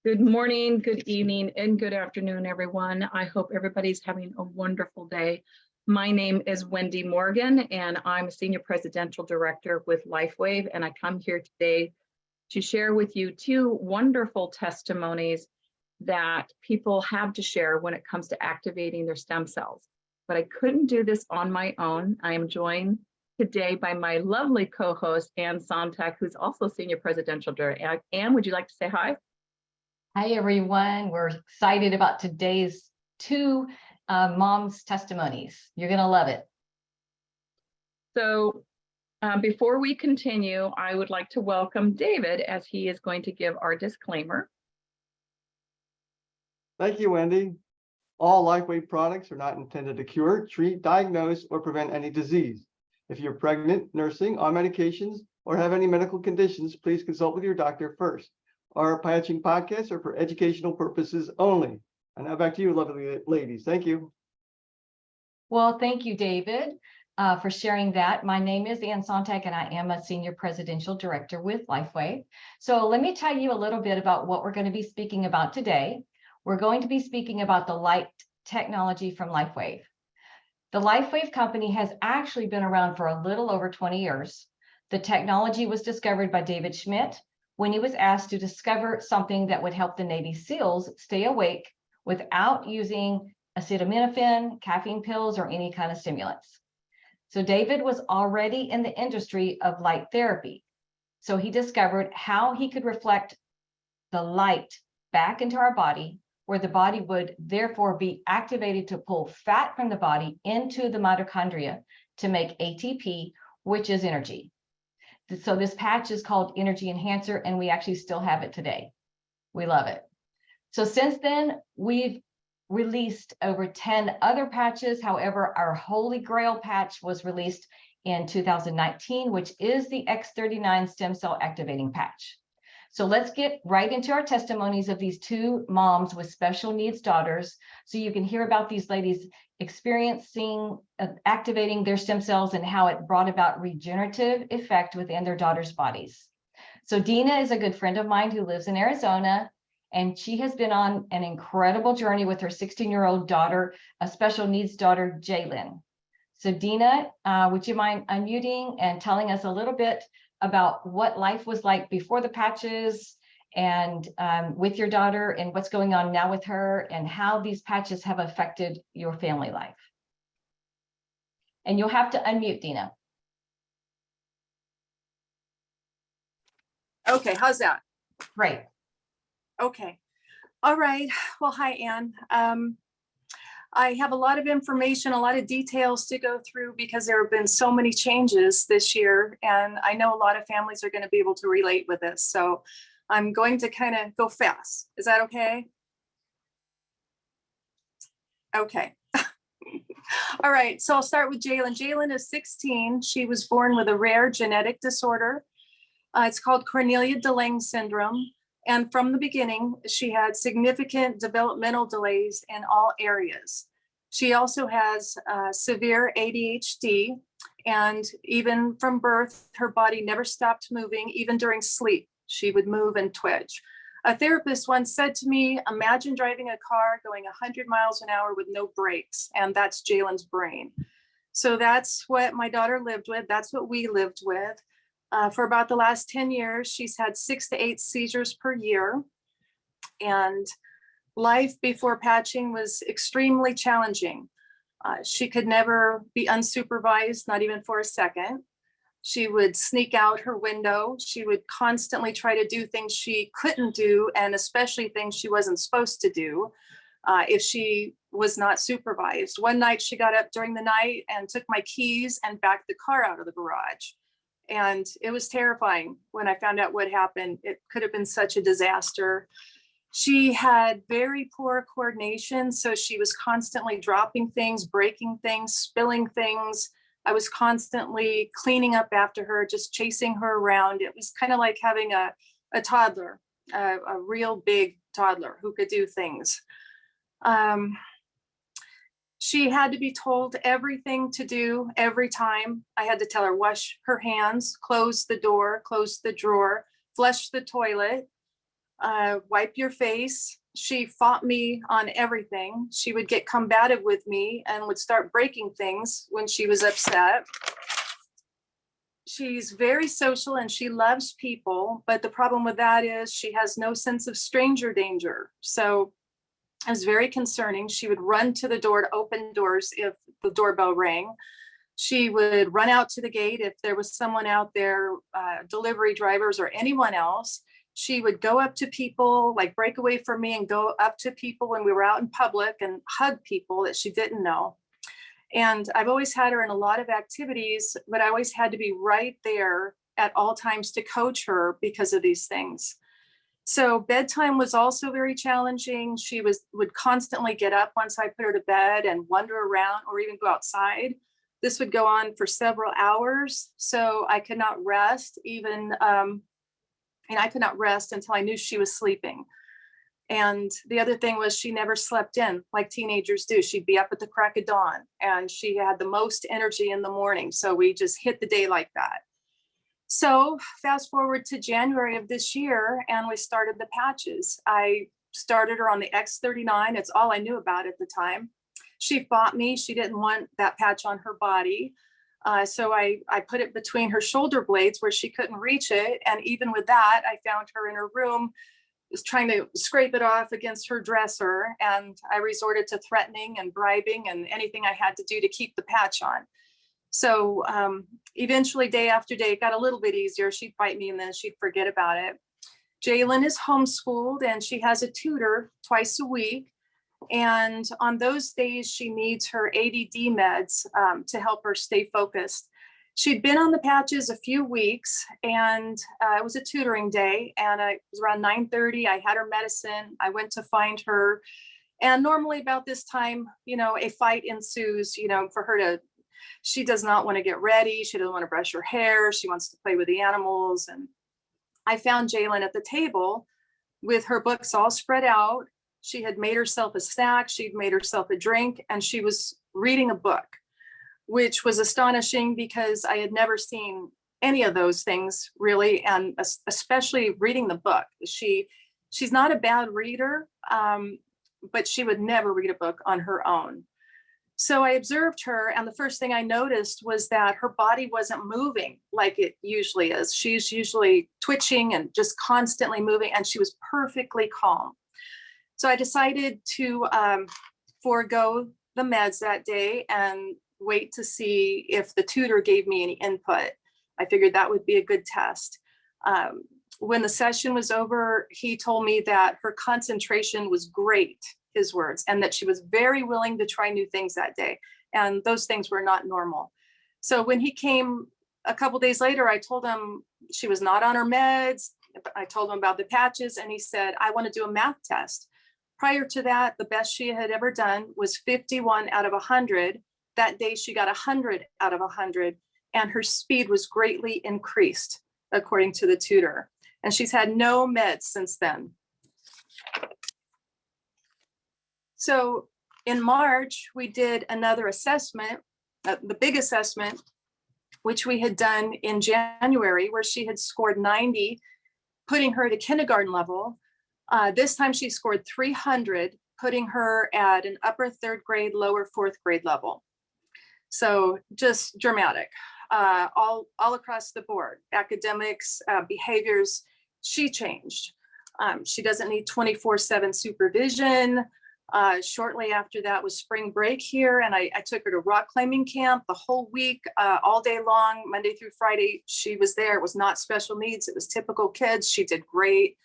Good morning, good evening, and good afternoon, everyone. I hope everybody's having a wonderful day. My name is Wendy Morgan, and I'm a Senior Presidential Director with LifeWave, and I come here today to share with you two wonderful testimonies that people have to share when it comes to activating their stem cells. But I couldn't do this on my own. I am joined today by my lovely co-host, Ann Sontag, who's also Senior Presidential Director. Ann, would you like to say hi? Hi, everyone. We're excited about today's two moms' testimonies. You're going to love it. So before we continue, I would like to welcome David as he is going to give our disclaimer. Thank you, Wendy. All LifeWave products are not intended to cure, treat, diagnose, or prevent any disease. If you're pregnant, nursing, on medications, or have any medical conditions, please consult with your doctor first. Our patching podcasts are for educational purposes only. And now back to you, lovely ladies. Thank you. Well, thank you, David, for sharing that. My name is Ann Sontag, and I am a Senior Presidential Director with LifeWave. So let me tell you a little bit about what we're going to be speaking about today. We're going to be speaking about the light technology from LifeWave. The LifeWave company has actually been around for a little over 20 years. The technology was discovered by David Schmidt when he was asked to discover something that would help the Navy SEALs stay awake without using acetaminophen, caffeine pills, or any kind of stimulants. So David was already in the industry of light therapy. So he discovered how he could reflect the light back into our body, where the body would therefore be activated to pull fat from the body into the mitochondria to make ATP, which is energy. So this patch is called Energy Enhancer, and we actually still have it today. We love it. So since then, we've released over 10 other patches. However, our Holy Grail patch was released in 2019, which is the X39 stem cell activating patch. So let's get right into our testimonies of these two moms with special needs daughters, so you can hear about these ladies experiencing activating their stem cells and how it brought about regenerative effect within their daughters' bodies. So Dina is a good friend of mine who lives in Arizona, and she has been on an incredible journey with her 16-year-old daughter, a special needs daughter, Jaylin. So Dina, would you mind unmuting and telling us a little bit about what life was like before the patches and with your daughter, and what's going on now with her, and how these patches have affected your family life? And you'll have to unmute, Dina. Okay, how's that? Great. Okay. All right. Well, hi, Ann. I have a lot of information, a lot of details to go through because there have been so many changes this year, and I know a lot of families are going to be able to relate with this. So I'm going to kind of go fast. Is that okay? Okay. All right. So I'll start with Jaylin. Jaylin is 16. She was born with a rare genetic disorder. It's called Cornelia de Lange syndrome. And from the beginning, she had significant developmental delays in all areas. She also has severe ADHD, and even from birth, her body never stopped moving. Even during sleep, she would move and twitch. A therapist once said to me, imagine driving a car going 100 miles an hour with no brakes, and that's Jaylin's brain. So that's what my daughter lived with. That's what we lived with. For about the last 10 years, she's had 6 to 8 seizures per year. And life before patching was extremely challenging. She could never be unsupervised, not even for a second. She would sneak out her window. She would constantly try to do things she couldn't do, and especially things she wasn't supposed to do if she was not supervised. One night she got up during the night and took my keys and backed the car out of the garage. And it was terrifying when I found out what happened. It could have been such a disaster. She had very poor coordination, so she was constantly dropping things, breaking things, spilling things. I was constantly cleaning up after her, just chasing her around. It was kind of like having a toddler, a real big toddler who could do things. She had to be told everything to do every time. I had to tell her, wash her hands, close the door, close the drawer, flush the toilet. wipe your face. She fought me on everything. She would get combative with me and would start breaking things when she was upset. She's very social and she loves people, but the problem with that is she has no sense of stranger danger. So it was very concerning. She would run to the door to open doors if the doorbell rang. She would run out to the gate if there was someone out there, delivery drivers or anyone else. She would go up to people, like break away from me and go up to people when we were out in public and hug people that she didn't know. And I've always had her in a lot of activities, but I always had to be right there at all times to coach her because of these things. So bedtime was also very challenging. She would constantly get up once I put her to bed and wander around or even go outside. This would go on for several hours. So I could not rest I could not rest until I knew she was sleeping. And the other thing was she never slept in like teenagers do. She'd be up at the crack of dawn and she had the most energy in the morning. So we just hit the day like that. So fast forward to January of this year and we started the patches. I started her on the X39. It's all I knew about at the time. She fought me. She didn't want that patch on her body. So I put it between her shoulder blades where she couldn't reach it. And even with that, I found her in her room, was trying to scrape it off against her dresser. And I resorted to threatening and bribing and anything I had to do to keep the patch on. So eventually, day after day, it got a little bit easier. She'd fight me and then she'd forget about it. Jaylin is homeschooled and she has a tutor twice a week. And on those days, she needs her ADD meds to help her stay focused. She'd been on the patches a few weeks and it was a tutoring day and it was around 9:30. I had her medicine. I went to find her. And normally about this time, a fight ensues, for her to, she does not want to get ready. She doesn't want to brush her hair. She wants to play with the animals. And I found Jaylin at the table with her books all spread out. She had made herself a snack. She'd made herself a drink and she was reading a book, which was astonishing because I had never seen any of those things really. And especially reading the book. She's not a bad reader, but she would never read a book on her own. So I observed her and the first thing I noticed was that her body wasn't moving like it usually is. She's usually twitching and just constantly moving and she was perfectly calm. So I decided to forego the meds that day and wait to see if the tutor gave me any input. I figured that would be a good test. When the session was over, he told me that her concentration was great, his words, and that she was very willing to try new things that day. And those things were not normal. So when he came a couple days later, I told him she was not on her meds. I told him about the patches and he said, I want to do a math test. Prior to that, the best she had ever done was 51 out of 100. That day she got 100 out of 100 and her speed was greatly increased according to the tutor. And she's had no meds since then. So in March, we did another assessment, the big assessment, which we had done in January, where she had scored 90, putting her at a kindergarten level. This time she scored 300, putting her at an upper third grade, lower fourth grade level. So just dramatic, all across the board, academics, behaviors, she changed. She doesn't need 24/7 supervision. Shortly after that was spring break here and I took her to rock climbing camp the whole week, all day long, Monday through Friday. She was there. It was not special needs. It was typical kids. She did great.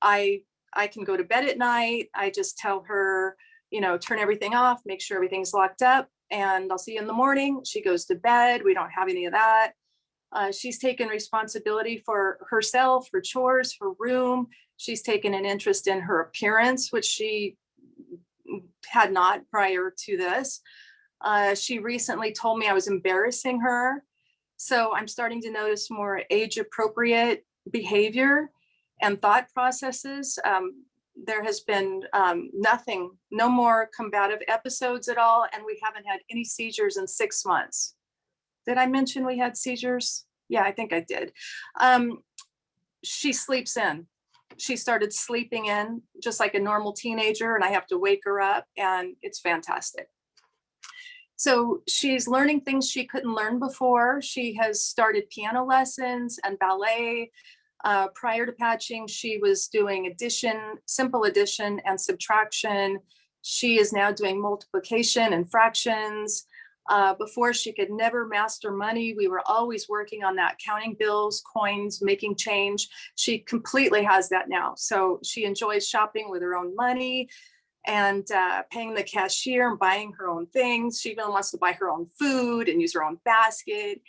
I can go to bed at night. I just tell her, turn everything off, make sure everything's locked up and I'll see you in the morning. She goes to bed. We don't have any of that. She's taken responsibility for herself, her chores, her room. She's taken an interest in her appearance, which she had not prior to this. She recently told me I was embarrassing her. So I'm starting to notice more age appropriate behavior and thought processes. There has been no more combative episodes at all. And we haven't had any seizures in 6 months. Did I mention we had seizures? Yeah, I think I did. She sleeps in. she started sleeping in just like a normal teenager, and I have to wake her up, and it's fantastic. So she's learning things she couldn't learn before. She has started piano lessons and ballet. Prior to patching, she was doing addition, simple addition and subtraction. She is now doing multiplication and fractions. Before, she could never master money. We were always working on that, counting bills, coins, making change. She completely has that now. So she enjoys shopping with her own money and paying the cashier and buying her own things. She even wants to buy her own food and use her own basket.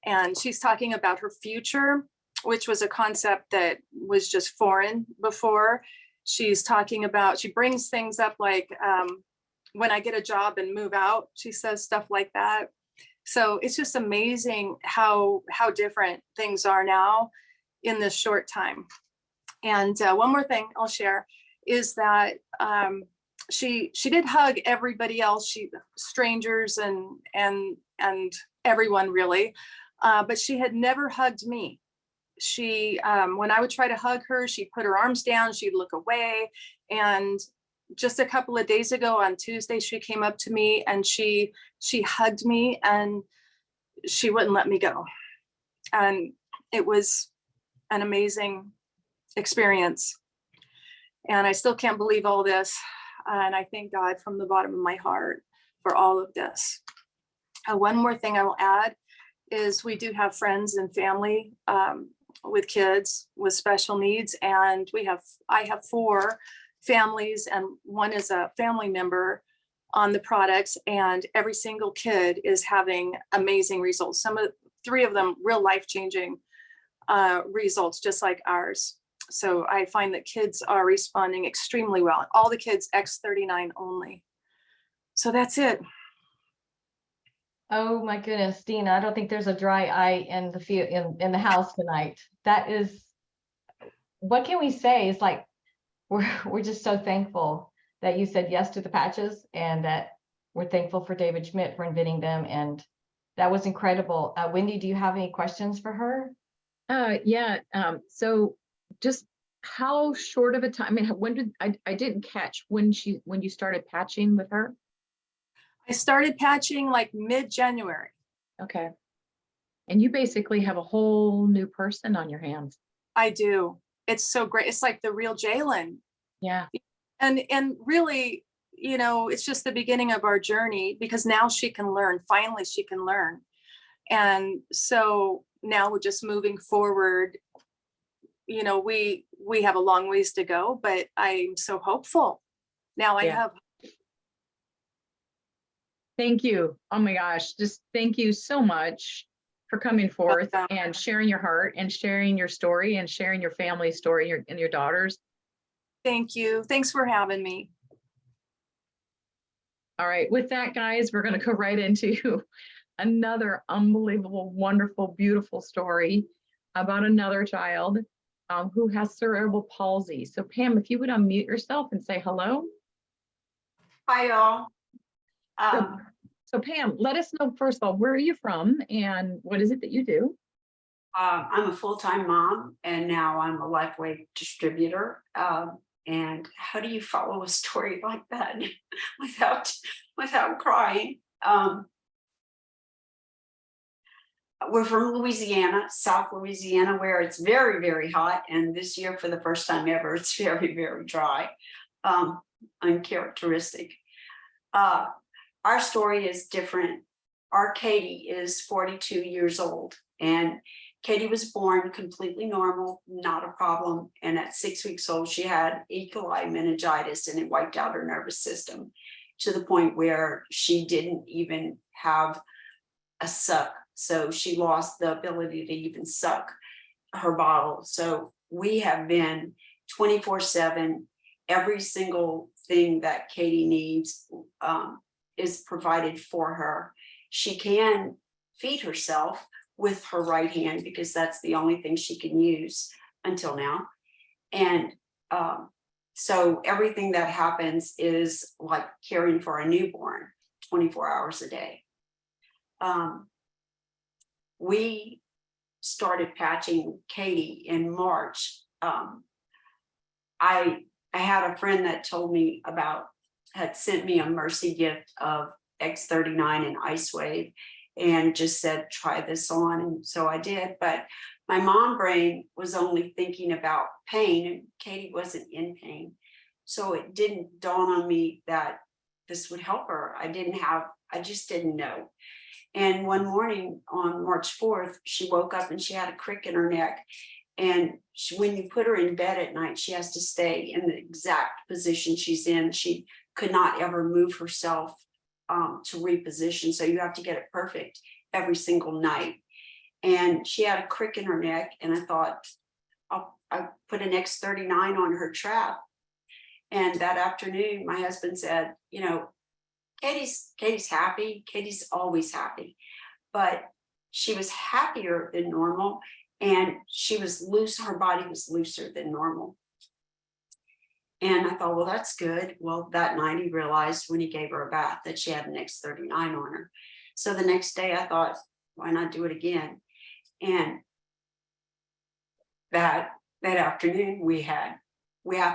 And she's talking about her future, which was a concept that was just foreign before. She's talking about, she brings things up like, when I get a job and move out, she says stuff like that. So it's just amazing how different things are now in this short time. And one more thing I'll share is that she did hug everybody else, strangers and everyone really, but she had never hugged me. She, when I would try to hug her, she'd put her arms down, she'd look away. And just a couple of days ago on Tuesday, she came up to me and she hugged me and she wouldn't let me go. And it was an amazing experience. And I still can't believe all this. And I thank God from the bottom of my heart for all of this. One more thing I will add is we do have friends and family with kids with special needs. And I have 4 families, and one is a family member on the products, and every single kid is having amazing results. 3 of them real life-changing results, just like ours. So I find that kids are responding extremely well. All the kids X39 only. So that's it. Oh my goodness, Dina, I don't think there's a dry eye in the field in the house tonight. That is, what can we say? It's like we're just so thankful that you said yes to the patches, and that we're thankful for David Schmidt for inventing them. And that was incredible. Wendy, do you have any questions for her? Yeah. So just how short of a time, I mean, when did I didn't catch when you started patching with her? I started patching like mid-January. Okay. And you basically have a whole new person on your hands. I do. It's so great. It's like the real Jalen. Yeah. And really, you know, it's just the beginning of our journey, because now she can learn. Finally, she can learn. And so now we're just moving forward. You know, we have a long ways to go, but I'm so hopeful. Now I have. Thank you. Oh my gosh, just thank you so much for coming forth and sharing your heart and sharing your story and sharing your family story and your daughters. Thank you. Thanks for having me. All right, with that, guys, we're going to go right into another unbelievable, wonderful, beautiful story about another child who has cerebral palsy. So Pam, if you would unmute yourself and say hello. Hi, y'all. So Pam, let us know, first of all, where are you from and what is it that you do? I'm a full-time mom, and now I'm a Lifeway distributor. And how do you follow a story like that without crying? We're from Louisiana, South Louisiana, where it's very, very hot. And this year, for the first time ever, it's very, very dry, uncharacteristic. Our story is different. Our Katie is 42 years old, and Katie was born completely normal, not a problem. And at 6 weeks old, she had E. coli meningitis, and it wiped out her nervous system to the point where she didn't even have a suck. So she lost the ability to even suck her bottle. So we have been 24/7. Every single thing that Katie needs is provided for her. She can feed herself with her right hand because that's the only thing she can use until now. And so everything that happens is like caring for a newborn 24 hours a day. We started patching Katie in March I had a friend that told me had sent me a mercy gift of X39 and Ice Wave and just said, try this on. And so I did, but my mom brain was only thinking about pain and Katie wasn't in pain. So it didn't dawn on me that this would help her. I just didn't know. And one morning on March 4th, she woke up and she had a crick in her neck. And when you put her in bed at night, she has to stay in the exact position she's in. She could not ever move herself to reposition. So you have to get it perfect every single night. And she had a crick in her neck. And I thought, I put an X39 on her trap. And that afternoon, my husband said, you know, Katie's happy. Katie's always happy, but she was happier than normal. And she was loose. Her body was looser than normal. And I thought, well, that's good. Well, that night he realized when he gave her a bath that she had an X39 on her. So the next day I thought, why not do it again? And that afternoon we have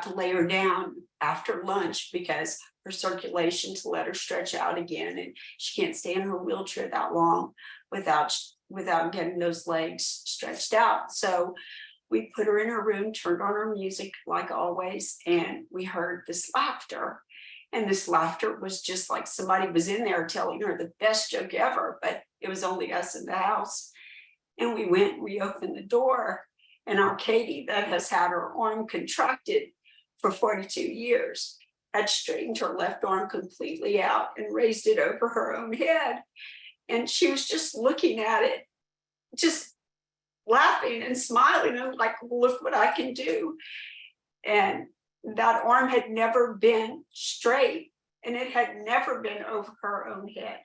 to lay her down after lunch because her circulation to let her stretch out again. And she can't stay in her wheelchair that long without getting those legs stretched out. So we put her in her room, turned on her music like always, and we heard this laughter. And this laughter was just like somebody was in there telling her the best joke ever, but it was only us in the house. And we opened the door, and our Katie, that has had her arm contracted for 42 years, had straightened her left arm completely out and raised it over her own head. And she was just looking at it, just laughing and smiling and like, look what I can do. And that arm had never been straight and it had never been over her own head.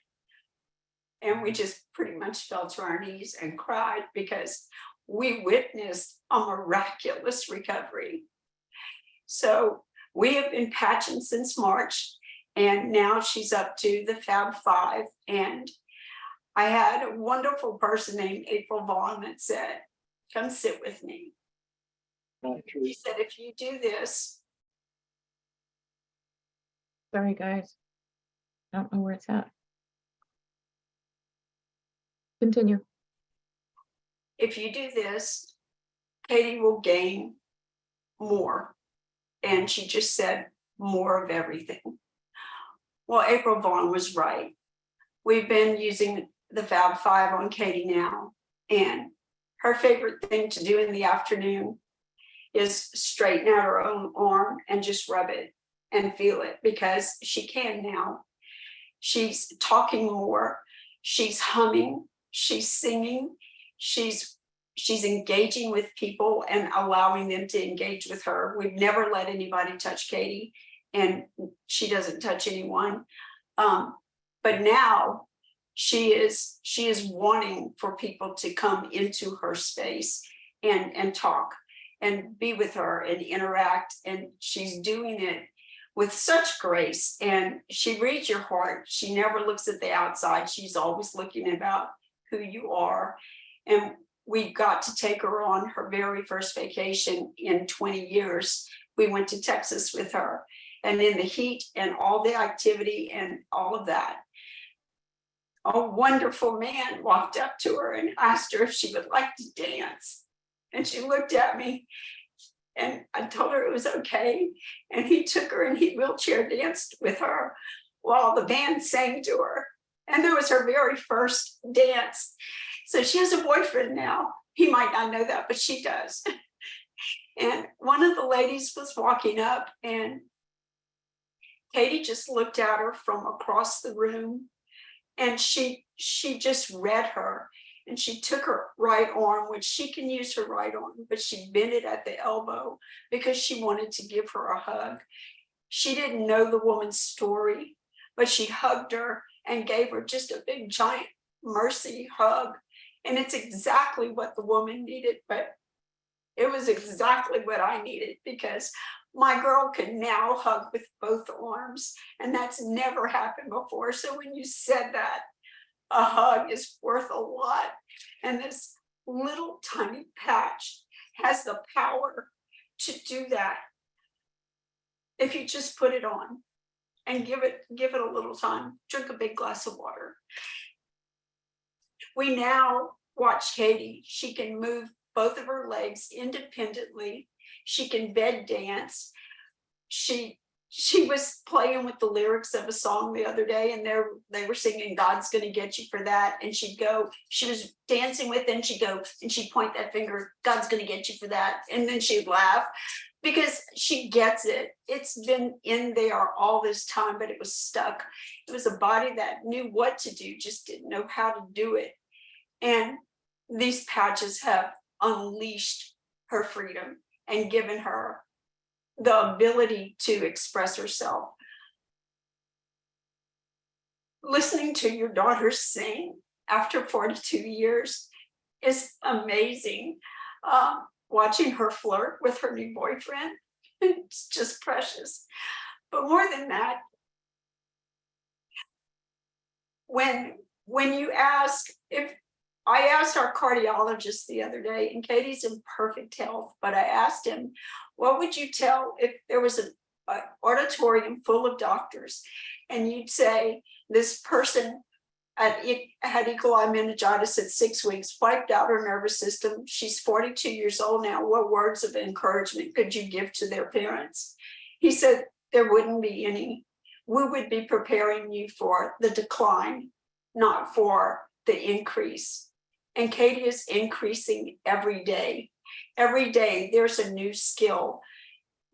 And we just pretty much fell to our knees and cried because we witnessed a miraculous recovery. So we have been patching since March, and now she's up to the Fab 5. And I had a wonderful person named April Vaughn that said, come sit with me. She said, if you do this. Sorry, guys. I don't know where it's at. Continue. If you do this, Katie will gain more. And she just said more of everything. Well, April Vaughn was right. We've been using the Fab 5 on Katie now. And her favorite thing to do in the afternoon is straighten out her own arm and just rub it and feel it because she can now. She's talking more. She's humming. She's singing. She's engaging with people and allowing them to engage with her. We've never let anybody touch Katie, and she doesn't touch anyone. But now she is wanting for people to come into her space and talk and be with her and interact. And she's doing it with such grace. And she reads your heart. She never looks at the outside. She's always looking about who you are. And we got to take her on her very first vacation in 20 years. We went to Texas with her, and in the heat and all the activity and all of that, a wonderful man walked up to her and asked her if she would like to dance. And she looked at me, and I told her it was okay. And he took her and he wheelchair danced with her while the band sang to her. And that was her very first dance. So she has a boyfriend now. He might not know that, but she does. And one of the ladies was walking up, and Katie just looked at her from across the room, and she just read her. And she took her right arm, which she can use her right arm, but she bent it at the elbow because she wanted to give her a hug. She didn't know the woman's story, but she hugged her and gave her just a big giant mercy hug. And it's exactly what the woman needed, but it was exactly what I needed because my girl can now hug with both arms, and that's never happened before. So when you said that, a hug is worth a lot. And this little tiny patch has the power to do that if you just put it on and give it a little time, drink a big glass of water. We now watch Katie. She can move both of her legs independently. She can bed dance. She was playing with the lyrics of a song the other day, and they were singing "God's Gonna Get You for That," and she was dancing with it, and she'd go and she'd point that finger, "God's gonna get you for that," and then she'd laugh because she gets it. It's been in there all this time, but it was stuck. It was a body that knew what to do, just didn't know how to do it. And these patches have unleashed her freedom and given her the ability to express herself. Listening to your daughter sing after 42 years is amazing. Watching her flirt with her new boyfriend, it's just precious. But more than that, when you ask, if I asked our cardiologist the other day, and Katie's in perfect health, but I asked him, what would you tell if there was an auditorium full of doctors and you'd say this person had E. coli meningitis at 6 weeks, wiped out her nervous system. She's 42 years old now. What words of encouragement could you give to their parents? He said, there wouldn't be any. We would be preparing you for the decline, not for the increase. And Katie is increasing every day. Every day there's a new skill.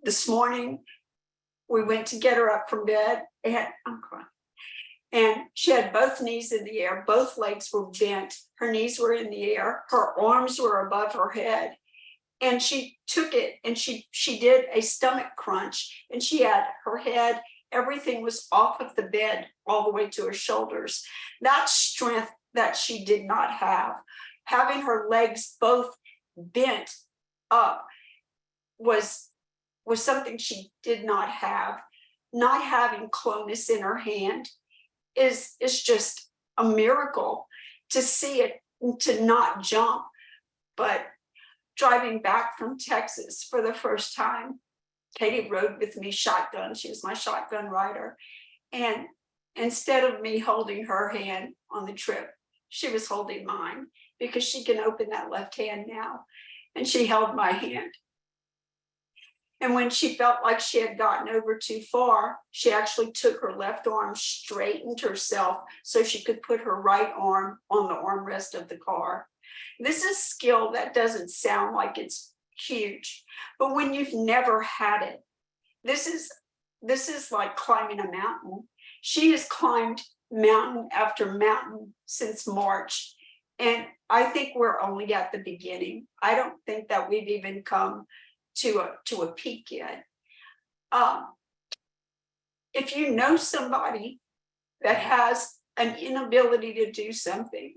This morning, we went to get her up from bed, and I'm crying. And she had both knees in the air, both legs were bent, her knees were in the air, her arms were above her head. And she took it and she did a stomach crunch, and she had her head, everything was off of the bed all the way to her shoulders. That strength that she did not have. Having her legs both bent up was something she did not have. Not having clonus in her hand is just a miracle. To see it, to not jump. But driving back from Texas for the first time, Katie rode with me shotgun. She was my shotgun rider. And instead of me holding her hand on the trip, she was holding mine, because she can open that left hand now. And she held my hand. And when she felt like she had gotten over too far, she actually took her left arm, straightened herself so she could put her right arm on the armrest of the car. This is skill that doesn't sound like it's huge, but when you've never had it, this is like climbing a mountain. She has climbed mountain after mountain since March. And I think we're only at the beginning. I don't think that we've even come to a peak yet. If you know somebody that has an inability to do something,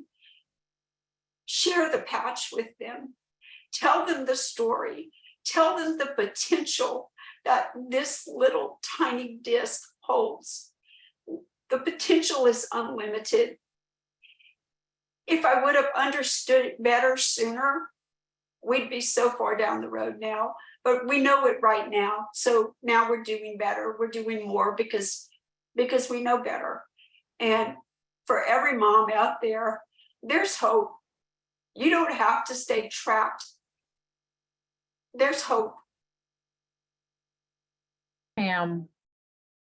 share the patch with them. Tell them the story. Tell them the potential that this little tiny disc holds. The potential is unlimited. If I would have understood it better sooner, we'd be so far down the road now, but we know it right now. So now we're doing better. We're doing more because we know better. And for every mom out there, there's hope. You don't have to stay trapped. There's hope.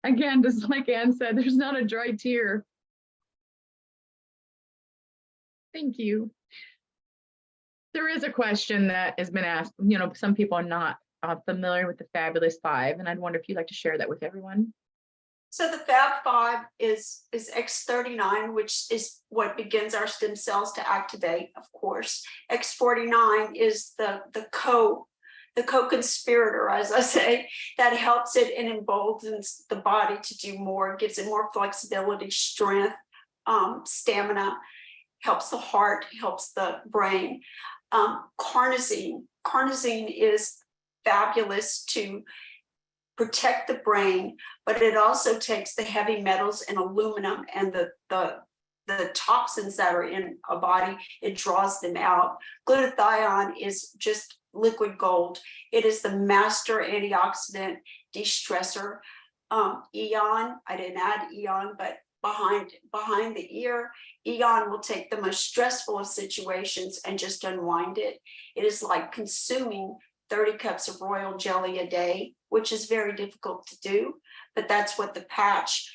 Again, just like Ann said, there's not a dry tear. Thank you. There is a question that has been asked. You know, some people are not familiar with the Fabulous Five, and I'd wonder if you'd like to share that with everyone. So the Fab Five is X39, which is what begins our stem cells to activate, of course. X49 is the co-conspirator, as I say, that helps it and emboldens the body to do more, gives it more flexibility, strength, stamina, helps the heart, helps the brain. Carnosine is fabulous to protect the brain, but it also takes the heavy metals and aluminum and the toxins that are in a body, it draws them out. Glutathione is just liquid gold. It is the master antioxidant de-stressor. Eon, I didn't add Eon, but behind the ear, Eon will take the most stressful of situations and just unwind it. It is like consuming 30 cups of royal jelly a day, which is very difficult to do, but that's what the patch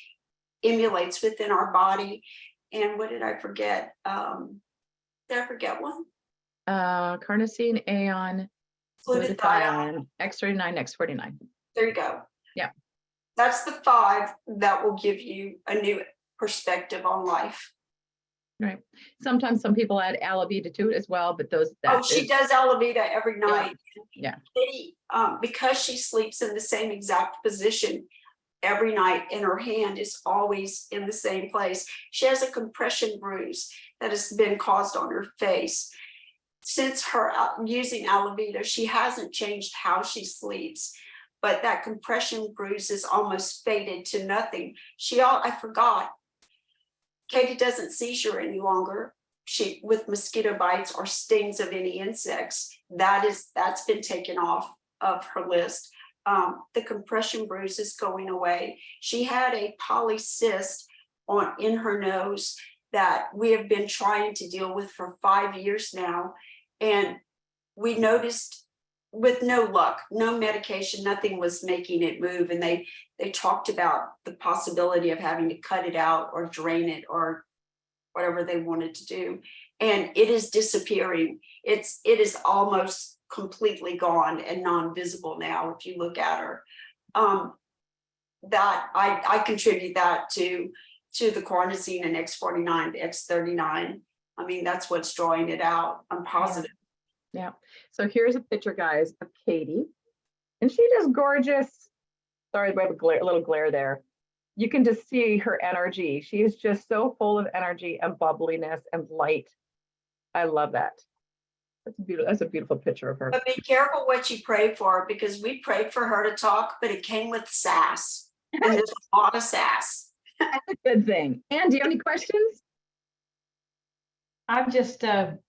emulates within our body. And what did I forget? Did I forget one? Carnosine, Aeon, Glutathione. glutathione, X39, X49. There you go. Yeah. That's the 5 that will give you a new perspective on life. Right. Sometimes some people add Alavita to it as well, but She does Alavita every night. Yeah. Kitty, because she sleeps in the same exact position every night and her hand is always in the same place. She has a compression bruise that has been caused on her face. Since her using Alavita, she hasn't changed how she sleeps, but that compression bruise is almost faded to nothing. I forgot, Katie doesn't seizure any longer. She with mosquito bites or stings of any insects. That's been taken off of her list. The compression bruise is going away. She had a polycyst in her nose that we have been trying to deal with for 5 years now. And we noticed with no luck, no medication, nothing was making it move. And they talked about the possibility of having to cut it out or drain it or whatever they wanted to do. And it is disappearing. It is almost completely gone and non-visible now if you look at her. That I contribute that to the carnosine and X49, the X39. I mean, that's what's drawing it out. I'm positive. Yeah. So here's a picture, guys, of Katie. And she just gorgeous. Sorry, we have a little glare there. You can just see her energy. She is just so full of energy and bubbliness and light. I love that. That's beautiful. That's a beautiful picture of her. But be careful what you pray for, because we prayed for her to talk, but it came with sass. And there's a lot of sass. That's a good thing. Anne, do you have any questions? I'm just, I'm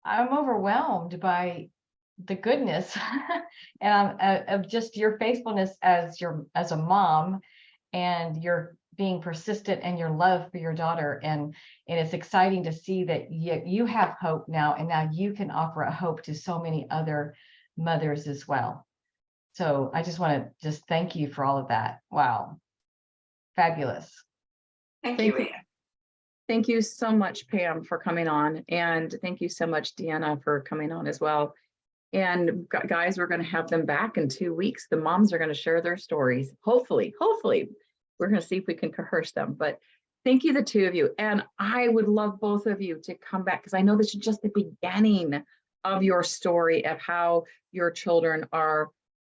overwhelmed by the goodness and of just your faithfulness as a mom, and your being persistent and your love for your daughter. And it's exciting to see that you have hope now, and now you can offer a hope to so many other mothers as well. So I just want to just thank you for all of that. Wow. Fabulous. Thank you. Thank you so much, Pam, for coming on. And thank you so much, Deanna, for coming on as well. And guys, we're going to have them back in 2 weeks. The moms are going to share their stories. Hopefully, we're going to see if we can coerce them. But thank you, the two of you. And I would love both of you to come back, because I know this is just the beginning of your story of how your children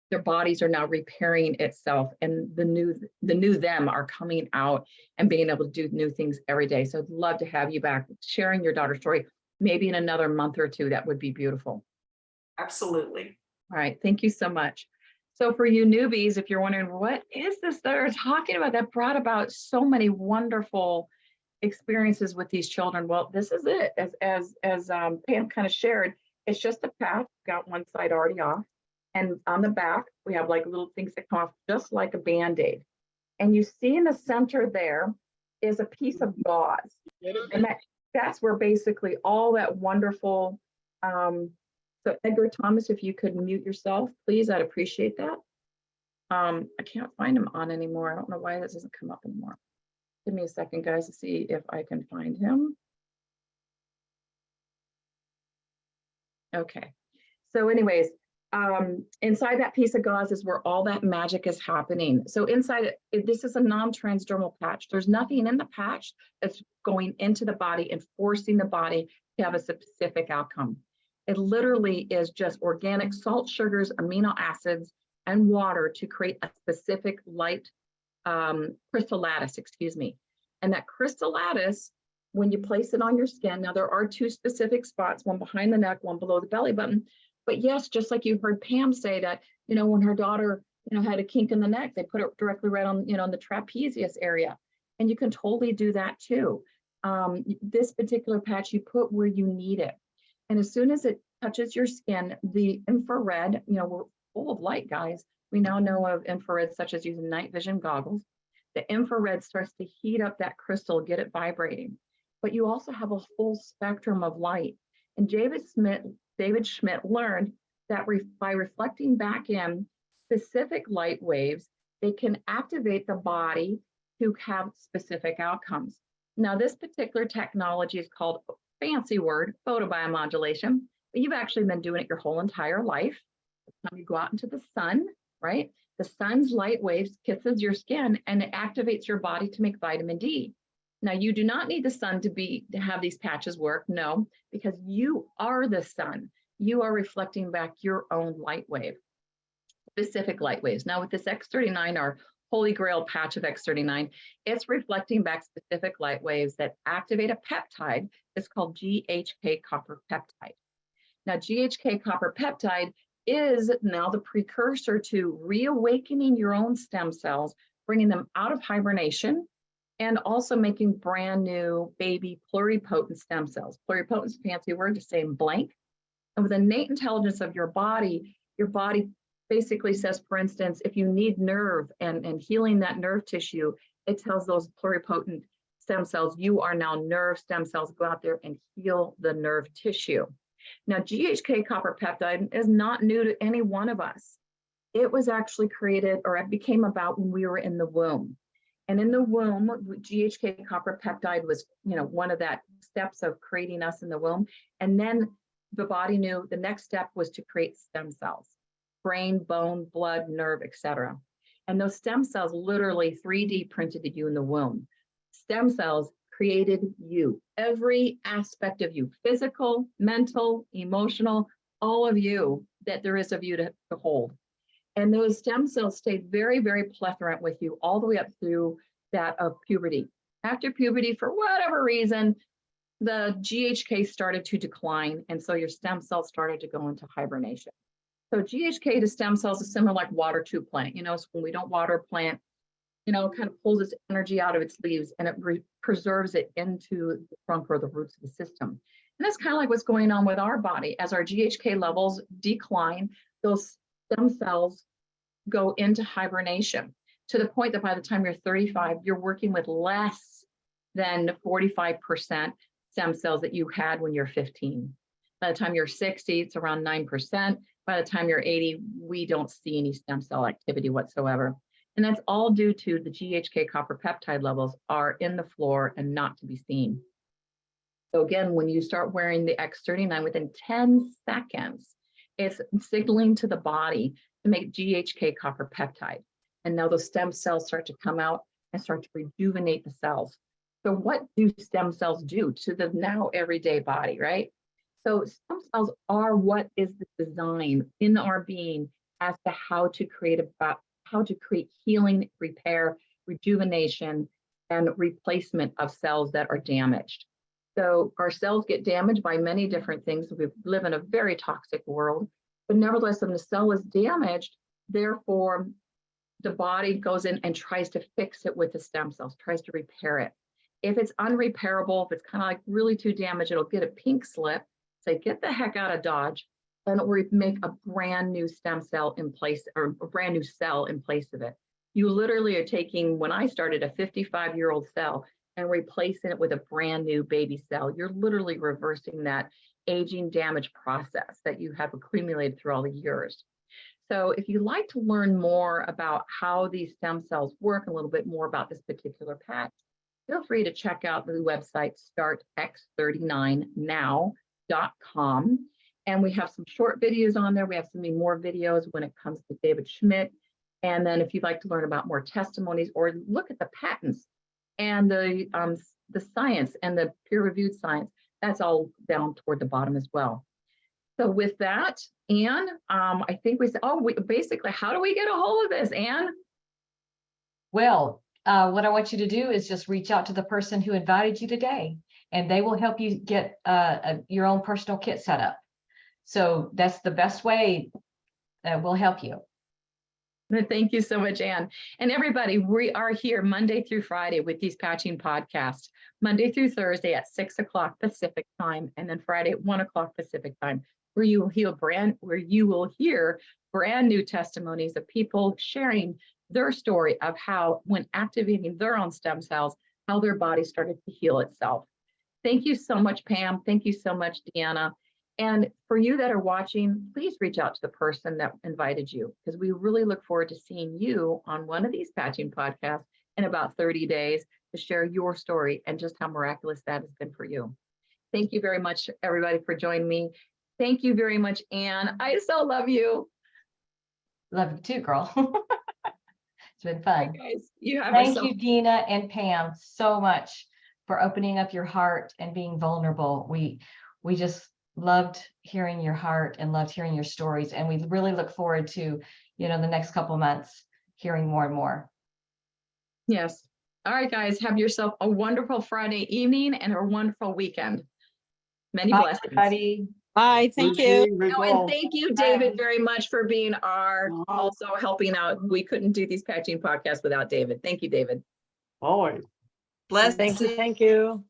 their bodies are now repairing itself, and the new them are coming out and being able to do new things every day. So I'd love to have you back sharing your daughter's story, maybe in another month or two. That would be beautiful. Absolutely. All right. Thank you so much. So for you newbies, if you're wondering, what is this they're talking about that brought about so many wonderful experiences with these children? Well, this is it. As Pam kind of shared, it's just a patch, got one side already off. And on the back, we have like little things that come off just like a Band-Aid. And you see in the center there is a piece of gauze. And that's where basically all that wonderful, so Edgar Thomas, if you could mute yourself, please, I'd appreciate that. I can't find him on anymore. I don't know why this doesn't come up anymore. Give me a second, guys, to see if I can find him. Okay. So anyways, inside that piece of gauze is where all that magic is happening. So inside it, this is a non-transdermal patch. There's nothing in the patch that's going into the body and forcing the body to have a specific outcome. It literally is just organic salt, sugars, amino acids, and water to create a specific light crystal lattice, And that crystal lattice, when you place it on your skin, now there are 2 specific spots, one behind the neck, one below the belly button. But yes, just like you heard Pam say that, when her daughter, had a kink in the neck, they put it directly right on, on the trapezius area. And you can totally do that too. This particular patch you put where you need it. And as soon as it touches your skin, the infrared, we're full of light, guys. We now know of infrared, such as using night vision goggles. The infrared starts to heat up that crystal, get it vibrating. But you also have a full spectrum of light. And David Schmidt learned that by reflecting back in specific light waves, they can activate the body to have specific outcomes. Now, this particular technology is called, fancy word, photobiomodulation, but you've actually been doing it your whole entire life. The time you go out into the sun, right? The sun's light waves kisses your skin and it activates your body to make vitamin D. Now, you do not need the sun to have these patches work, no, because you are the sun. You are reflecting back your own light wave, specific light waves. Now, with this X39, our holy grail patch of X39, it's reflecting back specific light waves that activate a peptide. It's called GHK copper peptide. Now, GHK copper peptide is now the precursor to reawakening your own stem cells, bringing them out of hibernation, and also making brand new baby pluripotent stem cells. Pluripotent is a fancy word to say blank. And with innate intelligence of your body basically says, for instance, if you need nerve and healing that nerve tissue, it tells those pluripotent stem cells, you are now nerve stem cells, go out there and heal the nerve tissue. Now, GHK copper peptide is not new to any one of us. It was actually created, or it became about when we were in the womb. And in the womb, GHK copper peptide was, one of that steps of creating us in the womb. And then the body knew the next step was to create stem cells, brain, bone, blood, nerve, etc. And those stem cells literally 3D printed you in the womb. Stem cells created you, every aspect of you, physical, mental, emotional, all of you that there is of you to hold. And those stem cells stayed very, very plethorant with you all the way up through that of puberty. After puberty, for whatever reason, the GHK started to decline. And so your stem cells started to go into hibernation. So GHK to stem cells is similar like water to a plant. So when we don't water a plant, it kind of pulls its energy out of its leaves and it preserves it into the trunk or the roots of the system. And that's kind of like what's going on with our body. As our GHK levels decline, those stem cells go into hibernation to the point that by the time you're 35, you're working with less than 45% stem cells that you had when you're 15. By the time you're 60, it's around 9%. By the time you're 80, we don't see any stem cell activity whatsoever. And that's all due to the GHK copper peptide levels are in the floor and not to be seen. So again, when you start wearing the X39 within 10 seconds, it's signaling to the body to make GHK copper peptide. And now those stem cells start to come out and start to rejuvenate the cells. So what do stem cells do to the now everyday body, right? So stem cells are what is the design in our being as to how to create healing, repair, rejuvenation, and replacement of cells that are damaged. So our cells get damaged by many different things. We live in a very toxic world, but nevertheless, when the cell is damaged, therefore, the body goes in and tries to fix it with the stem cells, tries to repair it. If it's unrepairable, if it's kind of like really too damaged, it'll get a pink slip, say, get the heck out of Dodge, and it will make a brand new stem cell in place, or a brand new cell in place of it. You literally are taking, when I started, a 55-year-old cell and replacing it with a brand new baby cell. You're literally reversing that aging damage process that you have accumulated through all the years. So if you'd like to learn more about how these stem cells work, a little bit more about this particular patch, feel free to check out the website startx39now.com. And we have some short videos on there. We have some more videos when it comes to David Schmidt. And then if you'd like to learn about more testimonies or look at the patents and the science and the peer-reviewed science, that's all down toward the bottom as well. So with that, Anne, I think we said, basically, how do we get a hold of this, Anne? Well, what I want you to do is just reach out to the person who invited you today, and they will help you get your own personal kit set up. So that's the best way that will help you. Thank you so much, Anne. And everybody, we are here Monday through Friday with these patching podcasts, Monday through Thursday at 6 o'clock Pacific time, and then Friday at 1 o'clock Pacific time. where you will hear brand new testimonies of people sharing their story of how, when activating their own stem cells, how their body started to heal itself. Thank you so much, Pam. Thank you so much, Deanna. And for you that are watching, please reach out to the person that invited you, because we really look forward to seeing you on one of these patching podcasts in about 30 days to share your story and just how miraculous that has been for you. Thank you very much, everybody, for joining me. Thank you very much, Anne. I so love you. Love you too, girl. It's been fun. Guys, you have Thank yourself. you, Dina and Pam, so much for opening up your heart and being vulnerable. We just loved hearing your heart and loved hearing your stories. And we really look forward to, the next couple of months hearing more and more. Yes. All right, guys, have yourself a wonderful Friday evening and a wonderful weekend. Many Bye, blessings. everybody. Bye, thank Great you. meeting, great Oh, and call. thank you, David, very much for being Wow. also helping out. We couldn't do these patching podcasts without David. Thank you, David. Always. Thank you, thank you.